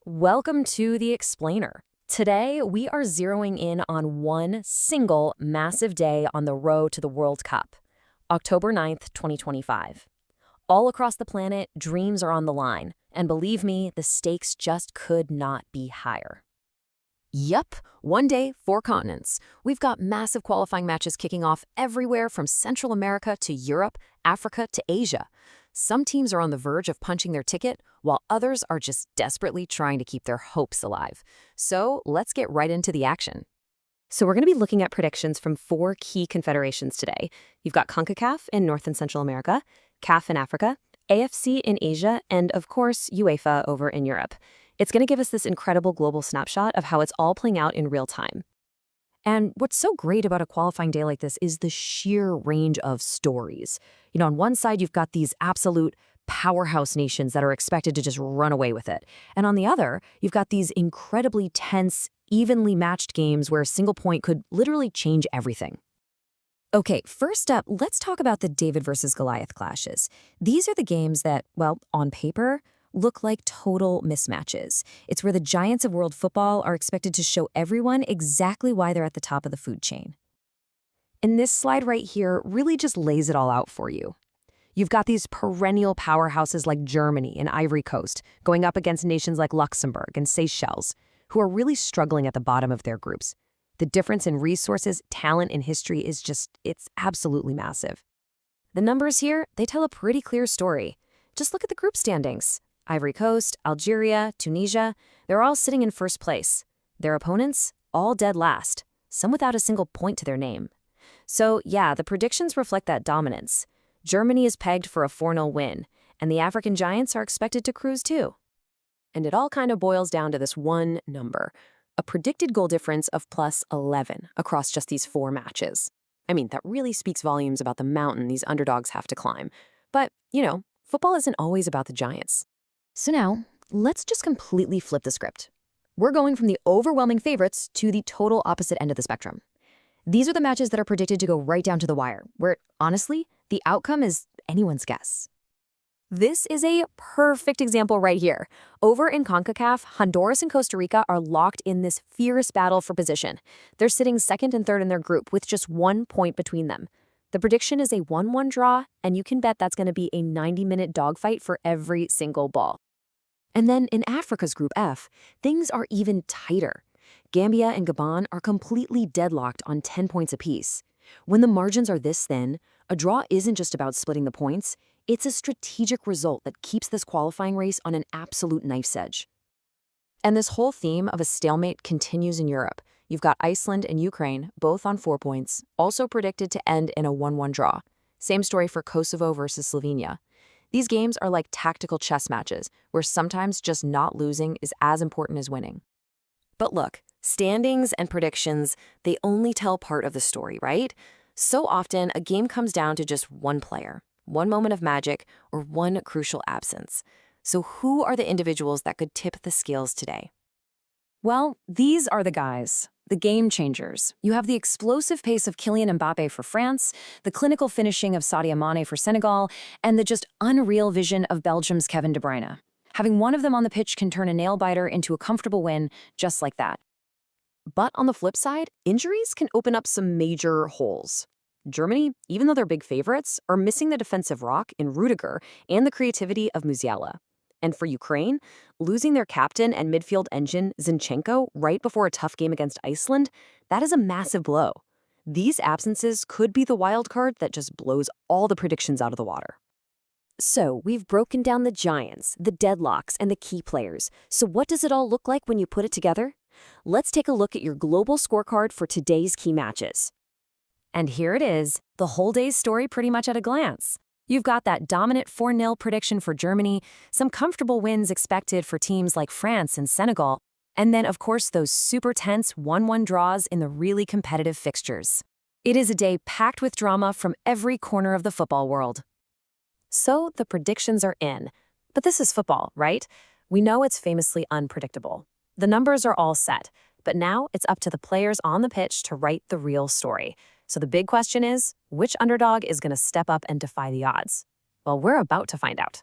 Welcome to The Explainer. Today, we are zeroing in on one single massive day on the road to the World Cup, October 9th, 2025. All across the planet, dreams are on the line, and believe me, the stakes just could not be higher. Yup, one day, four continents. We've got massive qualifying matches kicking off everywhere from Central America to Europe, Africa to Asia. Some teams are on the verge of punching their ticket, while others are just desperately trying to keep their hopes alive. So let's get right into the action. So we're going to be looking at predictions from four key confederations today. You've got CONCACAF in North and Central America, CAF in Africa, AFC in Asia, and of course, UEFA over in Europe. It's going to give us this incredible global snapshot of how it's all playing out in real time. And what's so great about a qualifying day like this is the sheer range of stories. On one side, you've got these absolute powerhouse nations that are expected to just run away with it. And on the other, you've got these incredibly tense, evenly matched games where a single point could literally change everything. Okay, first up, let's talk about the David versus Goliath clashes. These are the games that, well, on paper, look like total mismatches. It's where the giants of world football are expected to show everyone exactly why they're at the top of the food chain. And this slide right here really just lays it all out for you. You've got these perennial powerhouses like Germany and Ivory Coast going up against nations like Luxembourg and Seychelles, who are really struggling at the bottom of their groups. The difference in resources, talent, and history is it's absolutely massive. The numbers here, they tell a pretty clear story. Just look at the group standings. Ivory Coast, Algeria, Tunisia, they're all sitting in first place. Their opponents, all dead last, some without a single point to their name. So yeah, the predictions reflect that dominance. Germany is pegged for a 4-0 win, and the African giants are expected to cruise too. And it all kind of boils down to this one number, a predicted goal difference of plus 11 across just these four matches. I mean, that really speaks volumes about the mountain these underdogs have to climb. But, football isn't always about the giants. So now, let's just completely flip the script. We're going from the overwhelming favorites to the total opposite end of the spectrum. These are the matches that are predicted to go right down to the wire, where, honestly, the outcome is anyone's guess. This is a perfect example right here. Over in CONCACAF, Honduras and Costa Rica are locked in this fierce battle for position. They're sitting second and third in their group with just 1 point between them. The prediction is a 1-1 draw, and you can bet that's going to be a 90-minute dogfight for every single ball. And then in Africa's Group F, things are even tighter. Gambia and Gabon are completely deadlocked on 10 points apiece. When the margins are this thin, a draw isn't just about splitting the points, it's a strategic result that keeps this qualifying race on an absolute knife's edge. And this whole theme of a stalemate continues in Europe. You've got Iceland and Ukraine, both on 4 points, also predicted to end in a 1-1 draw. Same story for Kosovo versus Slovenia. These games are like tactical chess matches, where sometimes just not losing is as important as winning. But look, standings and predictions, they only tell part of the story, right? So often, a game comes down to just one player, one moment of magic, or one crucial absence. So who are the individuals that could tip the scales today? Well, these are the guys. The game changers. You have the explosive pace of Kylian Mbappe for France, the clinical finishing of Sadio Mane for Senegal, and the just unreal vision of Belgium's Kevin De Bruyne. Having one of them on the pitch can turn a nail-biter into a comfortable win just like that. But on the flip side, injuries can open up some major holes. Germany, even though they're big favorites, are missing the defensive rock in Rudiger and the creativity of Musiala. And for Ukraine, losing their captain and midfield engine, Zinchenko, right before a tough game against Iceland, that is a massive blow. These absences could be the wild card that just blows all the predictions out of the water. So, we've broken down the giants, the deadlocks, and the key players. So what does it all look like when you put it together? Let's take a look at your global scorecard for today's key matches. And here it is, the whole day's story pretty much at a glance. You've got that dominant 4-0 prediction for Germany, some comfortable wins expected for teams like France and Senegal, and then, of course, those super tense 1-1 draws in the really competitive fixtures. It is a day packed with drama from every corner of the football world. So the predictions are in. But this is football, right? We know it's famously unpredictable. The numbers are all set, but now it's up to the players on the pitch to write the real story. So the big question is, which underdog is going to step up and defy the odds? Well, we're about to find out.